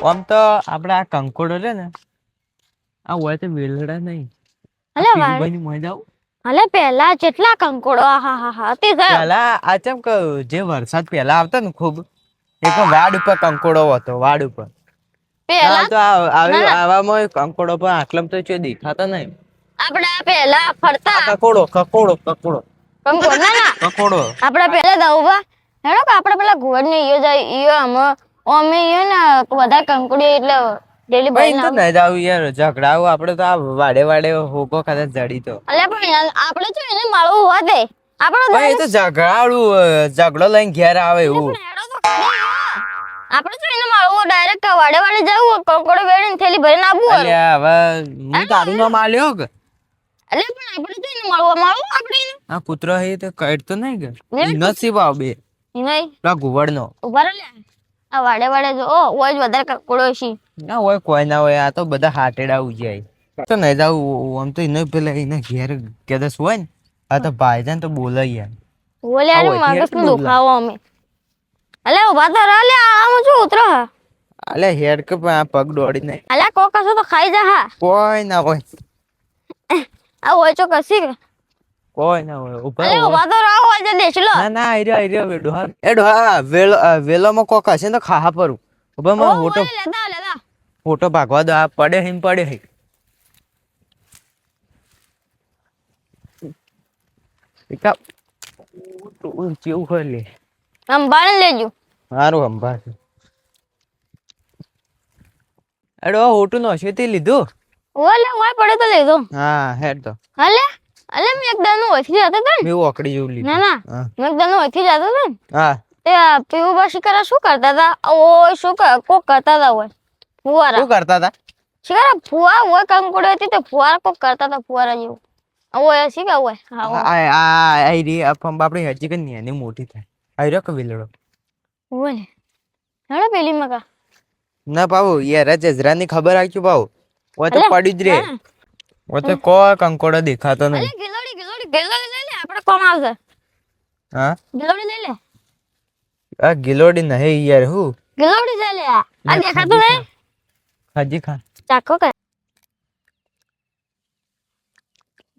આમ તો આપડે આ કંકોડો છે ને આ હોય તો વેલડા નહીં. અલે વાળ પીરુભાઈ ની મોય જાવ અલે પેલા જેટલા કંકોડો હા તે જાય પેલા આ ચમ કે જે વરસાદ પેલા આવતો ને ખૂબ એક વાડ ઉપર કંકોડો હતો વાડ ઉપર. પેલા તો ના આવામાં કંકોડો પણ આટલામાં તો ચો દેખાતો નહીં. આપડા પેલા ફરતા કકોડો કકોડો કકોડો કંકોડ ના કકોડો આપડા પેલા દઉવા હેડો કે આપડા પેલા ઘોડ ને ઈયો જાય ઈયો અમે ઈયો ને વધારે કંકોડી એટલે ડેલી ભાઈ ભાઈ તો નહીં જાવ યાર ઝઘડાઓ આપડે તો આ વાડે વાડે હોકો ખાતે જડી તો અલે પણ આપણે જો એને મળવું હોવા દે આપણો ભાઈ એ તો ઝઘડો લઈને ઘેર આવે એવું. હેડો તો ખરી આપણે જો એને મળવું ડાયરેક્ટ વાડે વાડે જવું કંકોડો વેડીને થેલી ભરીને આવવું અલ્યા હવે હું તારું નામ આલ્યો કે અલે પણ આપણે જો એને મળવું આપણે આ કૂતરો હે તો કઈટ તો નહીં કે નસીબ આવ બે નહીં પેલા ઘુવડ નો ઉભા રહો લે આ વાડે વાડે જો ઓ ઓય જ વધારે કંકોડો છે ના હોય કોઈ ના હોય આ તો બધા હાટેડા ઉજાય તો નહીં જાવ આમ તો એને પેલા એને ઘેર કેદસ હોય ને આ તો ભાઈ જાય તો બોલે યાર બોલે યાર મગજ નું દુખાવો અમે અલે ઉભા તો રહો લે આમ શું ઉતરો હા અલે હેડ કે પણ આ પગ દોડી નહીં અલે કોક કસો તો ખાઈ જા હા કોઈ ના હોય આ હોય તો કસી કે કોઈ ના હોય ઉપર અલે ઉભા તો રહો હોય તો દેખ લો ના ના આઈ ડોહા એ ડોહા વેલોમાં કોક હશે ને ખાહા પરું ઉભા માં ફોટો લેતા ફોટો ભાગવા દો આ પડે હે પડે હે એકા ચેવું હોય લે સંભાળ લેજો સારું અંબા એડો હોટું નો છે તે લીધું ઓલે ઓય પડે તો લેજો હા હેડ તો અલે અલે મેં એક દાનો ઓછી જતો તો મેં ઓકડી જેવું લીધું ના ના હા મેં એક દાનો ઓછી જતો તો હા તે પીવું બા શિકારા શું કરતા હતા ઓ શું કોક કરતા હતા ઓય ફુવારા શું કરતા હતા શિકારા ફુવા ઓય કંકોડો હતી તે ફુવારા કોક કરતા હતા ફુવારા જેવું ઓય શિકા ઓય હા આઈ રી આપમ બાપડી હજી કે ની મોટી થાય આઈ રહ્યો કે વિલડો ઓલે હેડો પેલી મકા ના પાઉ યાર જજરાની ખબર આક્યું પાઉ ઓ તો પડી જ રે ઓ તો કો કંકોડો દેખાતો અલે નહીં ગિલોડી લઈ લે આપણે કોમ આવશે હા ગિલોડી લઈ લે આ ગિલોડી નહીં યાર હું ગિલોડી લઈ લે આ દેખાતું નહીં હજી ખા ચાખો કે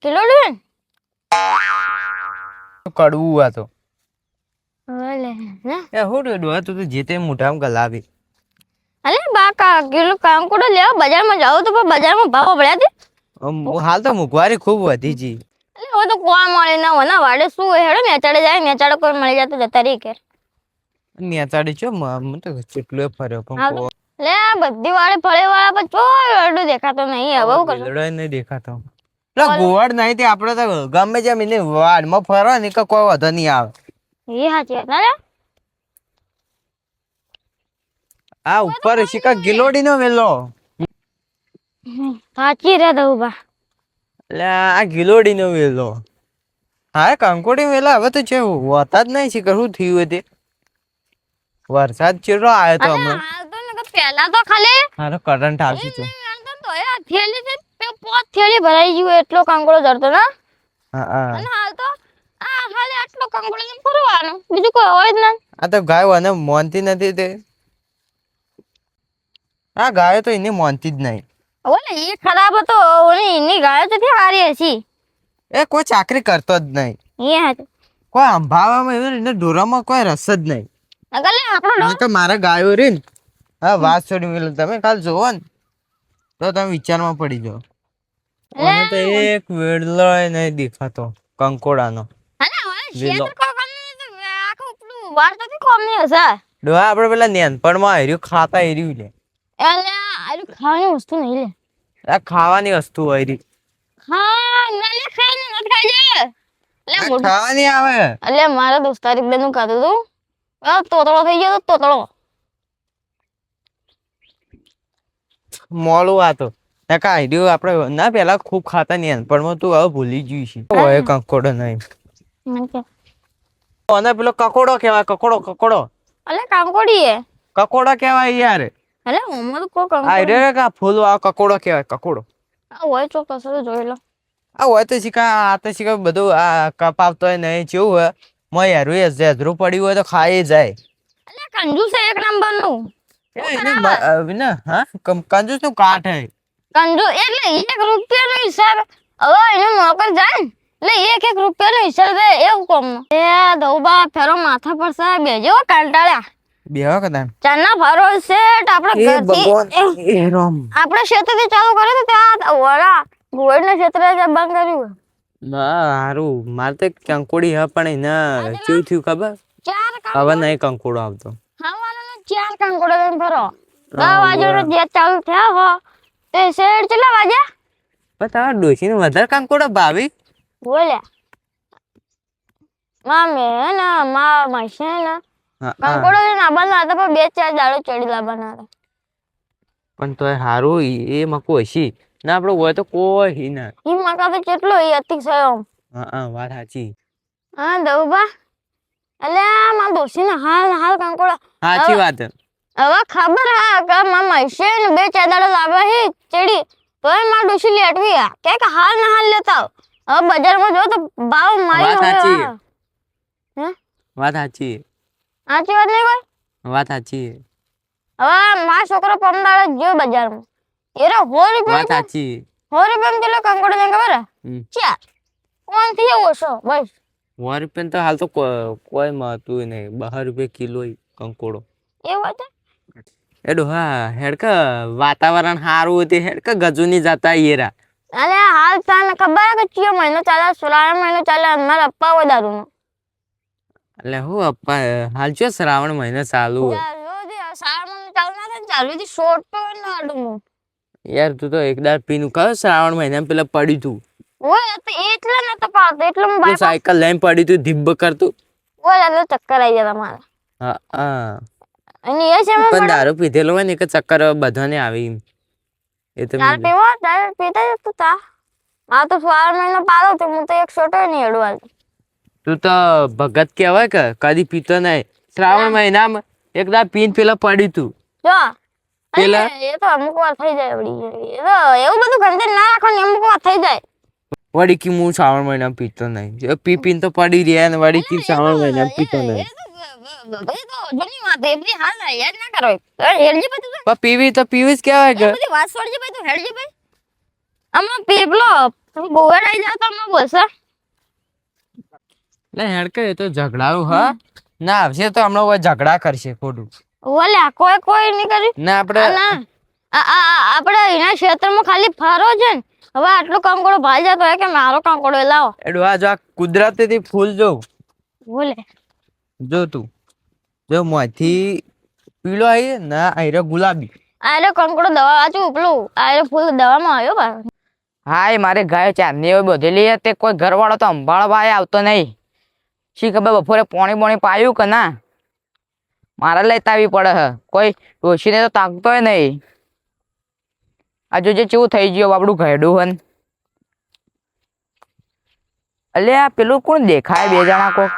ગિલોડી કડવું આ તો ઓલે ને એ હું ડોહા તું તો જે તે મોઢામાં ગલાવી અલે બાકા કિલો કાંકોડો લેવા બજારમાં જાવ તો પણ બજારમાં ભાવ પડ્યા દે હાલ તો મોંઘવારી ખૂબ વધી જી અલે હવે તો કોણ મળે ના હોય ના વાડે શું હોય હેડો નેચાડે જાય નેચાડે કોઈ મળી જાય તો જતા રહી કે નેચાડી છો મને તો કેટલો ફર્યો પણ લે આ બધી વાડે ફળે વાળા પણ ચોય અડું દેખાતો નહીં હવે હું કરશું બિલડો નહીં દેખાતો એટલે ગોવાડ નહીં તે આપણે તો ગમે જેમ એને વાડમાં ફરવા ને કે કોઈ વધો નહીં આવે એ સાચી વાત ના લે આ ઉપર શિકા ગિલોડી નો વેલો સાચી રે દઉં બા એટલે આ ગિલોડી નો વેલો હા કંકોડી વેલા હવે તો છે હોતા જ નહીં શિખર શું થયું તે વરસાદ ચેરો આવ્યો તો હમણાં હાલ તો ને પહેલા તો ખાલી હારો કરંટ આવશે તો તો આ થેલી છે પોત થેલી ભરાઈ ગયું એટલો કાંકોડો જરતો ના હા હા અને હાલ તો આ ખાલી આટલો કાંકોડો ને ફરવાનું બીજું કોઈ હોય જ ના આ તો ગાયો અને મોનતી નથી તે આ ગાયો તો એને મોનતી જ નહીં ઓલે એ ખરાબ હતો ઓલી એની ગાયો તો હારી હશી એ કોઈ ચાકરી કરતો જ નહીં એ હાચું કોઈ અંભાવામાં એને ઢોરામાં કોઈ રસ જ નહીં અગલે આપણો કે મારા ગાયો રે ને હા વાત છોડી મેલો તમે કાલ જોવો ને તો તમે વિચારમાં પડી જાઓ મને તો એક વેડલો નહીં દેખાતો કંકોડાનો અલે ઓલે શેતર કો કમ તો આખો પેલું વાર તો કોમ નહીં હશે ડોહા આપણે પેલા નેનપણમાં હર્યું ખાતા હર્યું લે અલે આ ખાવાની વસ્તુ નહીં લે આ ખાવાની વસ્તુ હરી હા ના લે ખાઈ ને નથી ખાઈ લે મોઢું ખાવાની આવે અલે મારા દોસ્તાર એક બેનું ખાધું તું તોતળો થઈ ગયો તોતળો મોલું આ તો હર્યું આપણે ના પેલા ખૂબ ખાતા નેનપણમાં તું હવે ભૂલી ગયું છે ઓય કંકોડો નહીં અને પેલો કકોડો કહેવાય કકોડો અલે કાંકોડી હે કકોડો કહેવાય યાર અલે ઓમર કો આ કાંકોડી રે કા ફૂલ આ કકોડો કહેવાય કકોડો આ હોય ચોક્કસ તો જોઈ લો આ હોય તો શીખા આ તો શીખા બધું આ કપાવતો હોય નહીં જેવું હોય મય યાર એ ઝેઝરું પડ્યું હોય તો ખાઈ જાય અલે કંજૂસ છે એક નંબર નું હા કંજૂસ નું કાઠ હે કંજુ એટલે 1 રૂપિયાનો હિસાબ હવે એનો નોકર જાય ને એટલે 1 રૂપિયાનો હિસાબ દે એવું કોમ એ દઉબા ફેરો માથા પર સાહેબ બેજો કંટાળ્યા બેહો કદાન ચાના ફારો સેટ આપણે ઘરથી આપણે ક્ષેત્રથી ચાલુ કર્યું તો ત્યાં વડા ગોળના ક્ષેત્રે બંધ કર્યું હારું મારે તો કંકોડી હ પણ એના કેવું થયું ખબર 4 હવે નહીં કંકોડો આવતો હવાના 4 કંકોડો લઈને ફરો 10 વાગ્યાનો જે ચાલુ થયા હો તે શેડ કેટલા વાગ્યા પણ તારા ડોશીને વધારે કંકોડો ભાવી બોલ્યા મામે ને માસે ને કંકોડો લઈને આવવાના હતા પણ 2-4 દાડો ચડી લાવવાના હતા પણ તો હારું એ મકો હશી ના આપણો હોય તો કોઈ ના ઈ મકા તો કેટલો ઈ અતિક સયો હા વાત સાચી હા દઉબા અલ્યા મારા દોશીને હાલ કંકોડો સાચી વાત હવે ખબર હા કે મારા માસે ને 2-4 દાડો લાવવા હે ચડી તોય મારા ડોશી લેટવી કે હાલ ના હાલ લેતા હવે બજારમાં જો તો ભાવ મારી વાત સાચી હે વાત સાચી સાચી વાત નહીં કોઈ વાત સાચી હવે મારો છોકરો પમદાળ જ ગયો બજારમાં એરો 100 રૂપિયા વાત સાચી 100 રૂપિયા કિલો કંકોડો ને ખબર ચાર કોણ થી ઓછો બસ 100 રૂપિયા તો હાલ તો કોઈ મળતું નહીં 12 રૂપિયા કિલો કંકોડો એવું હતું એડો હા હેડકા વાતાવરણ સારું હતું હેડકા ગજુની જતા યેરા અરે હાલ તને ખબર કે કયો મહિનો ચાલે શ્રાવણ મહિનો ચાલે મારા અપ્પા હોય દારૂનો એટલે હું અપ્પા હાલ જો શ્રાવણ મહિનો ચાલુ હોય શ્રાવણ મહિનો ચાલુ ના થાય ચાલુ થી શોર્ટ તો ના આડું યાર તું તો એકદાર પીનું કહો શ્રાવણ મહિનામાં પેલા પડ્યું તું ઓય એટલે ન તો પાડતો એટલે હું તું સાયકલ લઈને પડ્યું તું ધીબ્બ કરતું ઓય એટલે ચક્કર આવી જતા મારા હા અને એ છે પણ દારૂ પીધેલો હોય ને કે ચક્કર બધાને આવી એ તો ચાલ પીવો ચાલ પીતા તું તા આ તો શ્રાવણ મહિનો પાડો તો હું તો એક શોટો નહીં અડવાલ તું તો ભગત કહેવાય કે કદી પીતો નહીં શ્રાવણ મહિનામાં એકદા પીન પેલા પડ્યું તું જો પેલા એ તો અમુક વાર થઈ જાય વળી એ તો એવું બધું ગંદે ના રાખો ને અમુક વાર થઈ જાય વળી કી હું શ્રાવણ મહિનામાં પીતો નહીં પી પીને તો પડી રહ્યા ને વળી કી શ્રાવણ મહિનામાં પીતો નહીં એ તો જૂની વાત એ બધી હાલ યાદ ના કરો હેડજી ભાઈ તું પણ પીવી તો પીવી જ કહેવાય કે બધી વાત છોડજી ભાઈ તું હેડજી ભાઈ આમાં પેપલો ગોવાડ આવી જાવ તો અમે બોલશે લે હેડકે એ તો ઝઘડાવું હા ના આવશે તો હમણાં ઝઘડા કરશે ખોટું ઓલ્યા કોઈ નહીં કરી ના આપણે આપણે એના ક્ષેત્રમાં ખાલી ફારો છે ને હવે આટલો કંકોડો ભાઈ જતો હોય કે મારો કંકોડો લાવો એડો આ જો આ કુદરતી ફૂલ જો બોલે જો તું જો મોથી પીળો આવી ના આયરો ગુલાબી આરે કંકોડો દવા વાંચું પેલું આરે ફૂલ દવામાં આવ્યો બા હા એ મારે ગાયો ચાંદની હોય બધેલી તે કોઈ ઘરવાળો તો સંભાળવા આવતો નહીં શી ખબર બપોરે પોણી પાયું કે ના મારે લેતા આવી પડે હ કોઈ ડોશીને તો તાકતોય નહીં આ જોજે કેવું થઈ ગયું આપણું ઘરડું હન અલ્યા પેલું કોણ દેખાય બે જણા કોક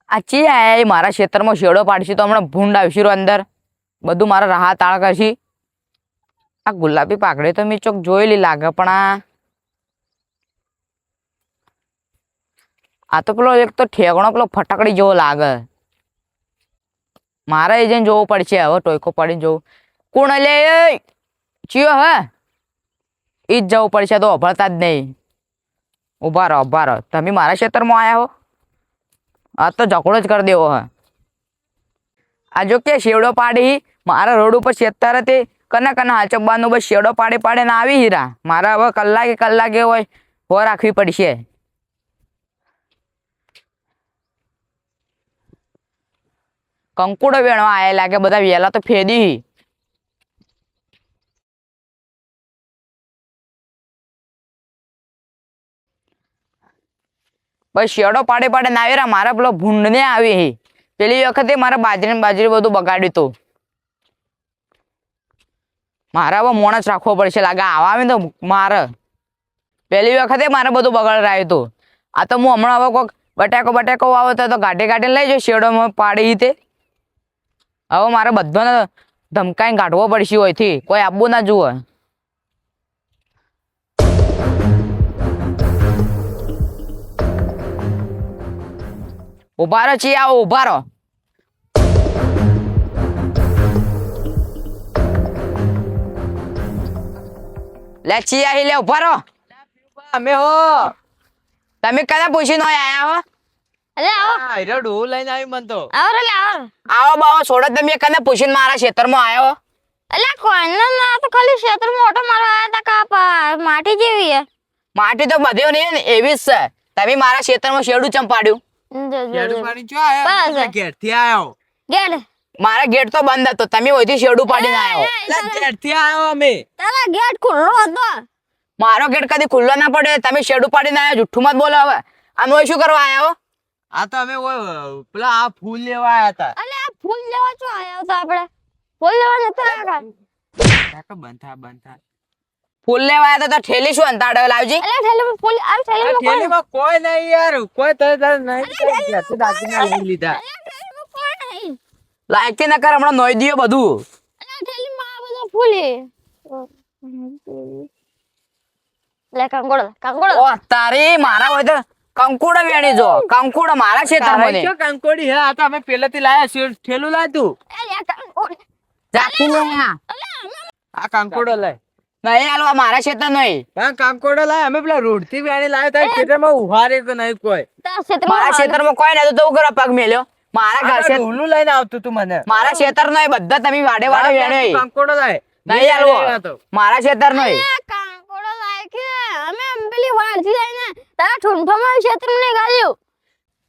આ ચી આયા એ મારા ક્ષેત્રમાં શેડો પાડશે તો હમણાં ભૂંડ આવશે અંદર બધું મારા રાહ તાળ કરશે આ ગુલાબી પાકડી તો મેં ચોક જોયેલી લાગે પણ આ તો પેલો એક તો ઠેકણો પેલો ફટાકડી જેવો લાગે મારે એ જઈને જોવું પડશે હવે ટોયકો પડીને જોવું કોણ લે ચિયો હે ઈ જ જવું પડશે તો અભળતા જ નહીં ઉભા રહો તમે મારા ક્ષેત્રમાં આવ્યા હો આ તો ઝઘડો જ કરી દેવો હે આ જો કે શેવડો પાડી મારા રોડ ઉપર ક્ષેત્ર હતી કના હાચબાનું બસ શેડો પાડે ને આવી હીરા મારા હવે કલાકે હોય હો રાખવી પડશે કંકુડો વેણવા આયા લાગે બધા વેલા તો ફેદી બસ શેડો પાડે ના આવી મારા પેલો ભૂંડ ને આવી પેલી વખતે મારા બાજરી બધું બગાડ્યું હતું મારે હવે મોણસ રાખવો પડશે લાગે આવા આવે તો મારે પેલી વખતે મારે બધું બગાડ હતું આ તો હું હમણાં હવે કોઈક બટાકો આવે તો ગાડી લઈ જાઉં શેડોમાં પાડી તે હવે મારે બધાને ધમકાઈને કાઢવો પડશે હોયથી કોઈ આપવું ના જુએ ઉભા રહો ચી આવો ઉભા રહો. લે ચી આહી લે ઉભા રહો. અમે હો તમે કને પૂછીને આયા હો? અલે આવો આ હીરો ડોહું લઈને આવી મન તો આવો રે આવો. આવો બાવો છોડો તમે કને પૂછીને મારા ખેતરમાં આયો? અલે કોઈને ના તો ખાલી ક્ષેત્રમાં ઓટો મારવા આયા તા કાપા માટી જેવી હે. માટી તો બધે નહીં ને એવી જ છે. તમે મારા ખેતરમાં શેડું ચમ પાડ્યું? શેરડું પાણી ચો આયો બસ. ઘેરથી આયો ગેડ મારા ગેટ તો બંધ હતો તમે ઓયથી શેડું પાડીને આયો. એટલે ઘેરથી આયો અમે તારા ગેટ ખુલ્લો હતો. મારો ગેટ કદી ખુલ્લો ના પડે. તમે શેડું પાડીને આયા જુઠ્ઠું મત બોલો હવે. આમ ઓય શું કરવા આયા હો? આ તો અમે પેલા આ ફૂલ લેવા આયા હતા અલે આ ફૂલ લેવા ચો આયા તો આપણે ફૂલ લેવા નતા આયા. કાકા બંધ થા ફૂલ લેવા આયા તો ઠેલી શું અંતાડે લાવજી? અલે થેલીમાં ફૂલ આ આ થેલીમાં કોઈ થેલીમાં કોઈ નહીં યાર કોઈ તરત નહીં ઘેરથી દાગીના લઈ લીધા થેલીમાં કોઈ નહીં. લાયકી ના કર હમણાં નોઈ દિયો બધું. અલે થેલીમાં આ બધો ફૂલ હે. લે કંકોડો ઓ તારી મારા હોય તો કંકુડા વેણી જો. કંકુડા મારા ખેતરમાં તારે ને શું કંકોડી હે આ તો અમે પેલેથી લાયા છે ઠેલું લાય તું એ લે કંકોડો જાતી લે આ. અલે આમાં આ કંકોડો લાય નહીં આલવા મારા ખેતર નહીં. હા કંકોડો લાય અમે પેલા રોડ થી વેણી લાયા તારે ખેતરમાં ઉહારે કે નહીં કોઈ તારા ક્ષેત્રમાં મારા ખેતરમાં કોઈ નતું તો હું કરવા પગ મેલ્યો? મારા ઘર છે ઢોલું લઈને આવતું તું મને મારા ખેતર નહીં બધા તમે વાડે વાડે વેણ્યો. કંકોડો લાય નહીં આલવો મારા ખેતર નહીં. એ કંકોડો લાય કે અમે પેલી વાડથી લઈને તારા ઠૂંઠામાં ક્ષેત્રમાં નહીં ગાલ્યું.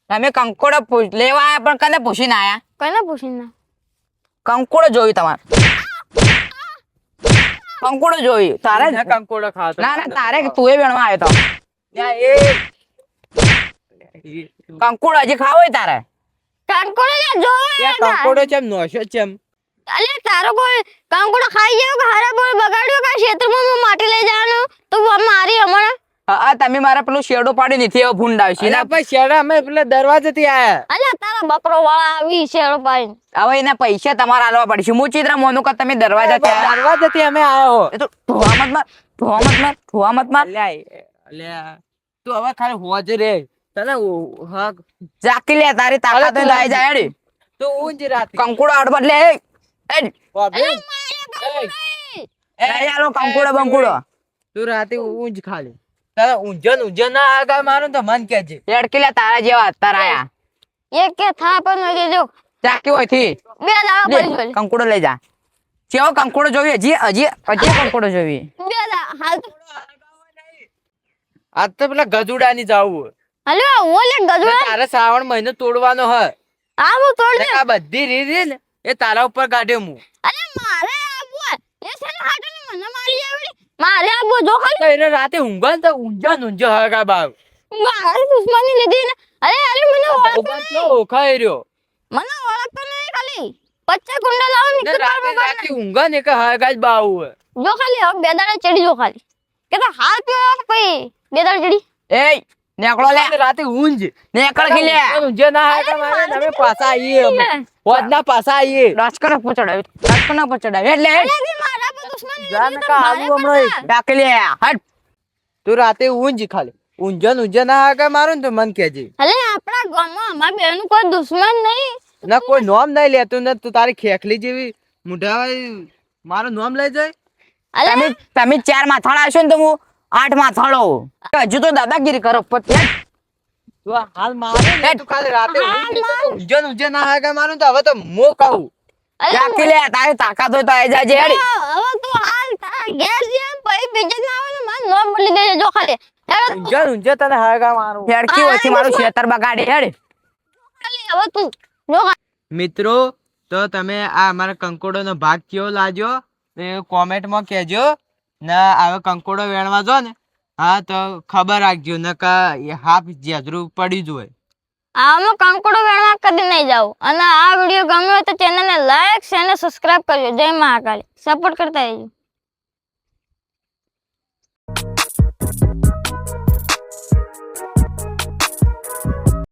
તમે કંકોડો લેવા આયા પણ કને પૂછીને આયા? કોઈને પૂછીને કંકોડો જોયું તમારે? કંકોડો જોયું તારે જ? કંકોડો ખાતો ના ના તારે તું એ વેણવા આવ્યો તો. કંકોડો હજી ખાવો હોય તારે? કંકોડો લે જોવા કંકોડો ચમ નોશો ચમ અલે તારો કોઈ કંકોડો ખાઈ ગયો કે હારા બોલ બગાડ્યો કે ક્ષેત્રમાં હું માટી લઈ જવાનું તો મારી હમણાં હા તમે મારા પેલું શેડો પાડી નથી એવો ભૂંડાવશી એના પછી શેડા અમે પેલા દરવાજેથી આયા અલે તારા બકરો વાળા આવી શેડો પાડીને હવે એના પૈસા તમારે આલવા પડશે. હું ચિત્ર મોનું કે તમે દરવાજા ત્યાં દરવાજેથી અમે આયા હો એ તો ઠોવા મત માર. અલ્યા તું હવે ખાલી હોજ રે તને હા જાકી લે તારી તાકાત તું લઈ જાય હેડી. તું ઊંઘ રાત કંકુડો આડબટ લે આલો કંકુડો બંકુડો તું રાતે ઊંઘ ખાલી તારે ઊંઝો ના આગળ મારું તો મન કેજે એડકી લે તારા જેવા અત્યારે આયા. એક કે થા પણ લઈ લેજો જાકી હોય થી બે દાડા પડી ગયો કંકુડો લઈ જા. કેવો કંકુડો જોવી? હજી કંકુડો જોવી? બે દાડા હાલ તો આજ તો પેલા ગજુડાની જાવું હલો ઓલે ગજવા તારે શ્રાવણ મહિનો તોડવાનો હ આ હું તોડ દે આ બધી રીત ને એ તારા ઉપર કાઢ્યો હું અલે મારે આબુ એ છે હાટે મને મારી આવડી મારે આબુ જો ખાલી તો એને રાતે ઊંઘા ને તો ઊંઝો હગા બાવ મારે દુશ્મની લીધી ને અરે મને ઉભા તો ઓખાઈ રહ્યો મને ઓળખતો નહીં ખાલી 50 ગુંડા લાવો ને નિકલ રાતે રાતે ઊંઘા ને કે હગા જ બાવ જો ખાલી હવે બે દાડા ચડી જો ખાલી કે તો હાલ પીવો કે પછી બે દાડા ચડી એ નેકળો લે રાતે ઊંઘ નેકળ ખી લે ઊંઝો ના હગા મારે તમે પાછા આવીએ અમે હોજના પાછા આવીએ રાજકને પહોંચાડાવ્યું એટલે અરે બી મારા પર દુશ્મની જાને લીધી કા તો આવું મારે હમણાં પણ ડાકી લે હટ. તું રાતે ઊંઘ ખાલી ઊંઝો ના હગા મારું ને તો મન કેજે અલે આપણા ગામમાં અમાર બેનું કોઈ દુશ્મન નહીં ના કોઈ નોમ નહીં લેતું ને તું તારી ખેખલી જેવી મુઢા મારું નોમ લઈ જાય અલે તમે 4 માથાળા હશો ને તો હું 8 માથાળો. હજુ તો દાદાગીરી કરો પછી તું આ હાલ મારે ને તું ખાલી રાતે ઊંઝો ના હગા મારું તો હવે તો મો કહું ડાકી લે તારી તાકાત હોય તો આવી જાજે હેડી. હવે તું હાલ તારા ઘેર જેમ પછી બીજે ના આવે ને મને નોમ બોલી દેજો જો ખાલી હેડો ઊંઝો તને હગા મારું હેડકી હોયથી મારું ખેતર બગાડી હેડ. ખાલી હવે તું જો મિત્રો તો તમે આ અમારા કંકોડો નો ભાગ કેવો લાગ્યો એ કોમેન્ટમાં કહેજો ને હવે કંકોડો વેણવા જો ને હા તો ખબર રાખજો ને કે હાફ જેજરું પડી જ હોય આમાં કંકોડો વેણવા કદી નહીં જાવ અને આ વિડીયો ગમ્યો હોય તો ચેનલને લાઈક શેર અને સબસ્ક્રાઇબ કરજો જય મહાકાળી સપોર્ટ કરતા રહેજો.